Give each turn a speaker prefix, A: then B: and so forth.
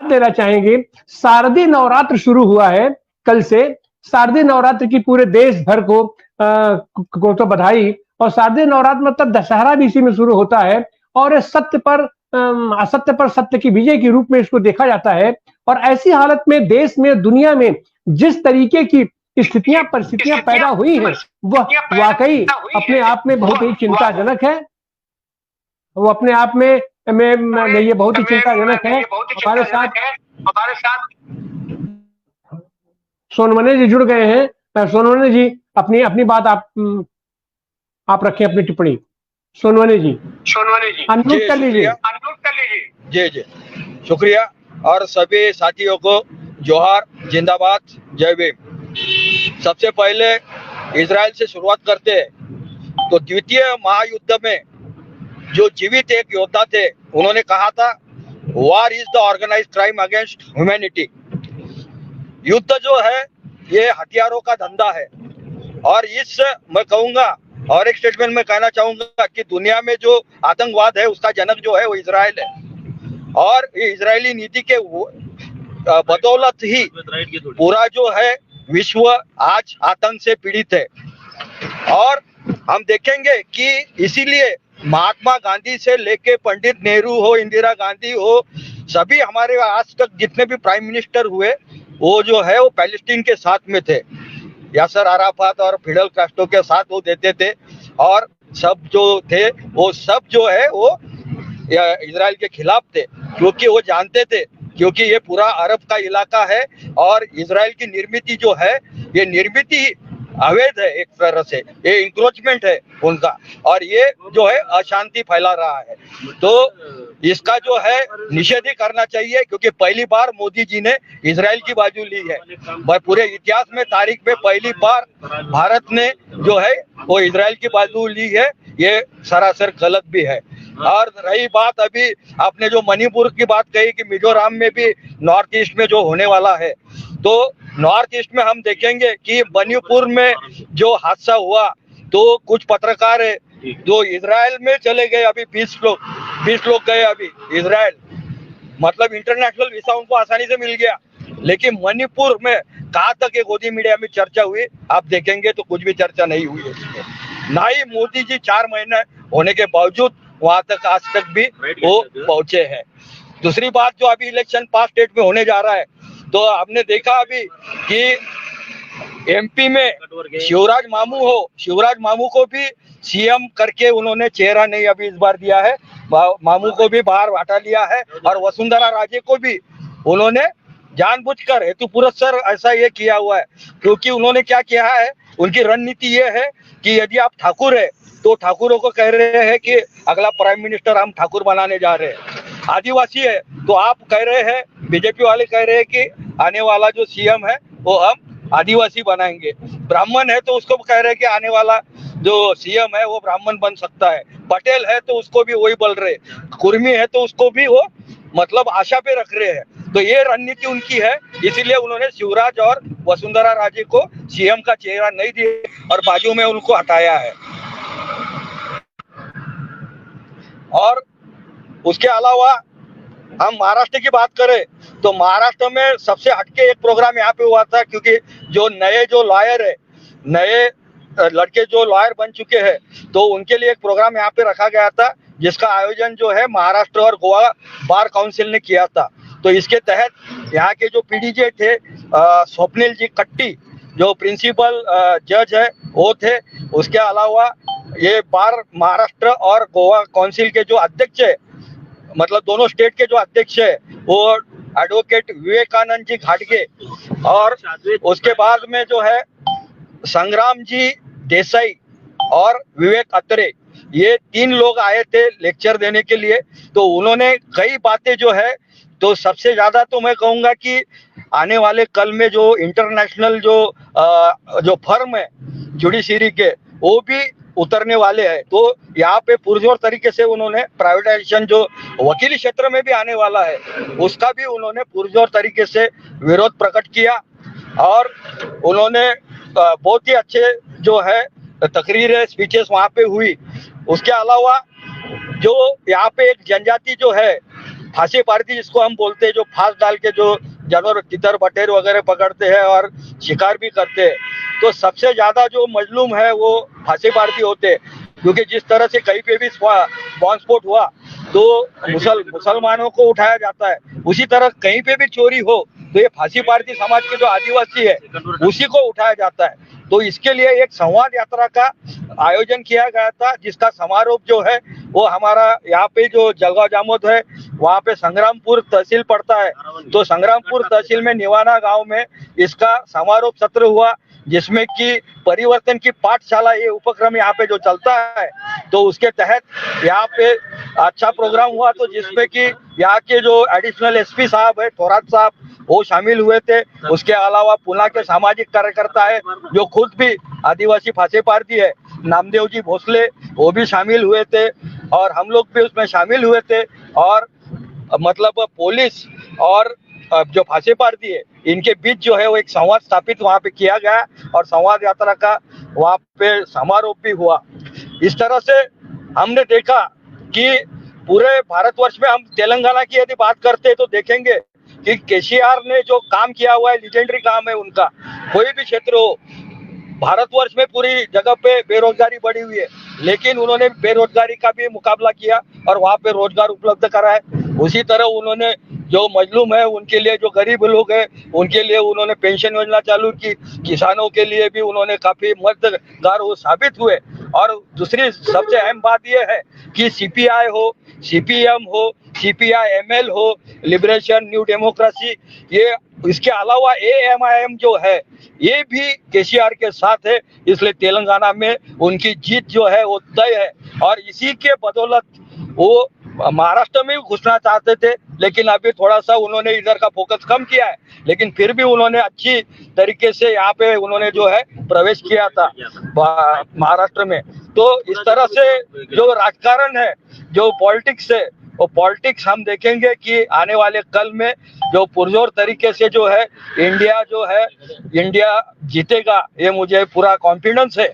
A: देना चाहेंगे, शारदीय नवरात्र शुरू हुआ है कल से। शारदीय नवरात्र की पूरे देश भर को तो बधाई। और शारदीय नवरात्र मतलब दशहरा भी इसी में शुरू होता है और सत्य पर असत्य पर सत्य की विजय के रूप में इसको देखा जाता है। और ऐसी हालत में देश में, दुनिया में जिस तरीके की परिस्थितियां पैदा हुई हैं, वह वाकई अपने आप में बहुत ही चिंताजनक है। वो अपने आप में ये बहुत ही चिंताजनक है। हमारे साथ सोनवने जी जुड़ गए हैं। सोनवने जी, अपनी अपनी बात आप रखें, अपनी टिप्पणी। सोनवने जी अनम्यूट कर लीजिए।
B: जी जी, शुक्रिया। और सभी साथियों को जोहार, जिंदाबाद, जय भीम। सबसे पहले इजराइल से शुरुआत करते हैं। तो द्वितीय महायुद्ध में जो जीवित एक योद्धा थे, उन्होंने कहा था, war is the organised crime against humanity. युद्ध जो है ये हथियारों का धंधा है। और इस मैं कहूंगा, और एक स्टेटमेंट में कहना चाहूंगा कि दुनिया में जो आतंकवाद है उसका जनक जो है वो इजराइल है। और ये इजरायली नीति के बदौलत ही पूरा जो है विश्व आज आतंक से पीड़ित है। और हम देखेंगे कि इसीलिए महात्मा गांधी से लेके पंडित नेहरू हो, इंदिरा गांधी हो, सभी हमारे आज तक जितने भी प्राइम मिनिस्टर हुए, वो जो है वो पैलेस्टीन के साथ में थे। यासर अराफात और फिडेल कास्ट्रो के साथ वो देते थे। और सब जो थे वो सब जो है वो इजराइल के खिलाफ थे, क्योंकि वो जानते थे क्योंकि ये पूरा अरब का इलाका है और इजराइल की निर्मित जो है, ये निर्मित अवैध है, एक तरह से ये इंक्रोचमेंट है उनका, और ये जो है अशांति फैला रहा है। तो इसका जो है निषेध ही करना चाहिए, क्योंकि पहली बार मोदी जी ने इजराइल की बाजू ली है। पूरे इतिहास में, तारीख में पहली बार भारत ने जो है वो इजराइल की बाजू ली है। ये सरासर गलत भी है। और रही बात अभी आपने जो मणिपुर की बात कही कि मिजोरम में भी नॉर्थ ईस्ट में जो होने वाला है, तो नॉर्थ ईस्ट में हम देखेंगे कि मणिपुर में जो हादसा हुआ, तो कुछ पत्रकार है जो इजराइल में चले गए। अभी 20 लोग गए अभी इजराइल, मतलब इंटरनेशनल वीसा उनको आसानी से मिल गया। लेकिन मणिपुर में कहाँ तक ये गोदी मीडिया में चर्चा हुई, आप देखेंगे तो कुछ भी चर्चा नहीं हुई है इसमें। ना ही मोदी जी 4 महीने होने के बावजूद वहां तक आज तक भी वो पहुंचे हैं। दूसरी बात, जो अभी इलेक्शन 5 स्टेट में होने जा रहा है, तो आपने देखा अभी कि एमपी में शिवराज मामू को भी सीएम करके उन्होंने चेहरा नहीं अभी इस बार दिया है। मामू को भी बाहर हटा लिया है। और वसुंधरा राजे को भी उन्होंने जानबूझकर हेतु पुरस्सर ऐसा ये किया हुआ है, क्योंकि उन्होंने क्या किया है, उनकी रणनीति ये है कि यदि आप ठाकुर है तो ठाकुरों को कह रहे हैं कि अगला प्राइम मिनिस्टर हम ठाकुर बनाने जा रहे हैं। आदिवासी है तो आप कह रहे हैं, बीजेपी वाले कह रहे हैं कि आने वाला जो सीएम है वो हम आदिवासी बनाएंगे। ब्राह्मण है तो उसको कह रहे हैं कि आने वाला जो सीएम है वो ब्राह्मण बन सकता है। पटेल है तो उसको भी वही बोल रहे, कुर्मी है तो उसको भी वो मतलब आशा पे रख रहे हैं। तो ये रणनीति उनकी है, इसीलिए उन्होंने शिवराज और वसुंधरा राजे को सीएम का चेहरा नहीं दिया और बाजू में उनको हटाया है। और उसके अलावा हम महाराष्ट्र की बात करें तो महाराष्ट्र में सबसे हटके एक प्रोग्राम यहाँ पे हुआ था, क्योंकि जो नए जो लॉयर है, नए लड़के जो लॉयर बन चुके हैं, तो उनके लिए एक प्रोग्राम यहाँ पे रखा गया था, जिसका आयोजन जो है महाराष्ट्र और गोवा बार काउंसिल ने किया था। तो इसके तहत यहाँ के जो पीडीजे थे, स्वप्निल जी कट्टी जो प्रिंसिपल जज है वो थे। उसके अलावा ये बार महाराष्ट्र और गोवा काउंसिल के जो अध्यक्ष है, मतलब दोनों स्टेट के जो अध्यक्ष है, वो एडवोकेट विवेकानंद जी घाटगे, और उसके बाद में जो है संग्राम जी देसाई और विवेक अत्रे, ये 3 लोग आए थे लेक्चर देने के लिए। तो उन्होंने कई बातें जो है, तो सबसे ज्यादा तो मैं कहूंगा कि आने वाले कल में जो इंटरनेशनल जो फर्म है जुडिशरी के, वो भी उतरने वाले हैं। तो यहाँ पे पुरजोर तरीके से उन्होंने प्राइवेटाइजेशन जो वकीली क्षेत्र में भी आने वाला है, उसका भी उन्होंने पुरजोर तरीके से विरोध प्रकट किया। और उन्होंने बहुत ही अच्छे जो है तकरीरें, स्पीचेस वहाँ पे हुई। उसके अलावा जो यहाँ पे एक जनजाति जो है फांसी पार्टी जिसको हम बोलते हैं, जो फांस डाल के जो जानवर तितर बटेर वगैरह पकड़ते हैं और शिकार भी करते हैं, तो सबसे ज्यादा जो मजलूम है वो फांसी पार्टी होते हैं। क्योंकि जिस तरह से कहीं पे भी बॉम्ब स्फोट हुआ तो मुसलमानों को उठाया जाता है, उसी तरह कहीं पे भी चोरी हो तो ये फांसी पार्टी समाज के जो आदिवासी है उसी को उठाया जाता है। तो इसके लिए एक संवाद यात्रा का आयोजन किया गया था, जिसका समारोह जो है वो हमारा यहाँ पे जो जलगांव जामोद है वहाँ पे संग्रामपुर तहसील पड़ता है, तो संग्रामपुर तहसील में निवाना गांव में इसका समारोह सत्र हुआ, जिसमें कि परिवर्तन की पाठशाला ये उपक्रम यहाँ पे जो चलता है, तो उसके तहत यहाँ पे अच्छा प्रोग्राम हुआ। तो जिसमें कि यहाँ के जो एडिशनल एसपी साहब है थोराट साहब वो शामिल हुए थे। उसके अलावा पुणे के सामाजिक कार्यकर्ता है जो खुद भी आदिवासी फांसी पार्टी है, नामदेव जी भोसले, वो भी शामिल हुए थे और हम लोग भी उसमें शामिल हुए थे। और मतलब पुलिस और जो फांसी पार्टी है इनके बीच जो है वो एक संवाद स्थापित वहाँ पे किया गया और संवाद यात्रा का वहाँ पे समारोह भी हुआ। इस तरह से हमने देखा कि पूरे भारतवर्ष में हम तेलंगाना की यदि बात करते हैं तो देखेंगे कि केसीआर ने जो काम किया हुआ है लीजेंडरी काम है उनका। कोई भी क्षेत्र हो, भारतवर्ष में पूरी जगह पे बेरोजगारी बढ़ी हुई है, लेकिन उन्होंने बेरोजगारी का भी मुकाबला किया और वहाँ पे रोजगार उपलब्ध कराए। उसी तरह उन्होंने जो मजलूम है उनके लिए, जो गरीब लोग हैं उनके लिए उन्होंने पेंशन योजना चालू की, किसानों के लिए भी उन्होंने काफी मददगार वो साबित हुए। और दूसरी सबसे अहम बात यह है कि सीपीआई हो, सीपीएम हो, सीपीआई-एमएल हो, लिबरेशन न्यू डेमोक्रेसी, ये इसके अलावा एएमआईएम जो है ये भी केसीआर के साथ है, इसलिए तेलंगाना में उनकी जीत जो है वो तय है। और इसी के बदौलत वो महाराष्ट्र में भी घुसना चाहते थे, लेकिन अभी थोड़ा सा उन्होंने इधर का फोकस कम किया है, लेकिन फिर भी उन्होंने अच्छी तरीके से यहाँ पे उन्होंने जो है प्रवेश किया था महाराष्ट्र में। तो इस तरह से जो राजकारण है, जो पॉलिटिक्स है, वो पॉलिटिक्स हम देखेंगे कि आने वाले कल में जो पुरजोर तरीके से जो है इंडिया जीतेगा, ये मुझे पूरा कॉन्फिडेंस है।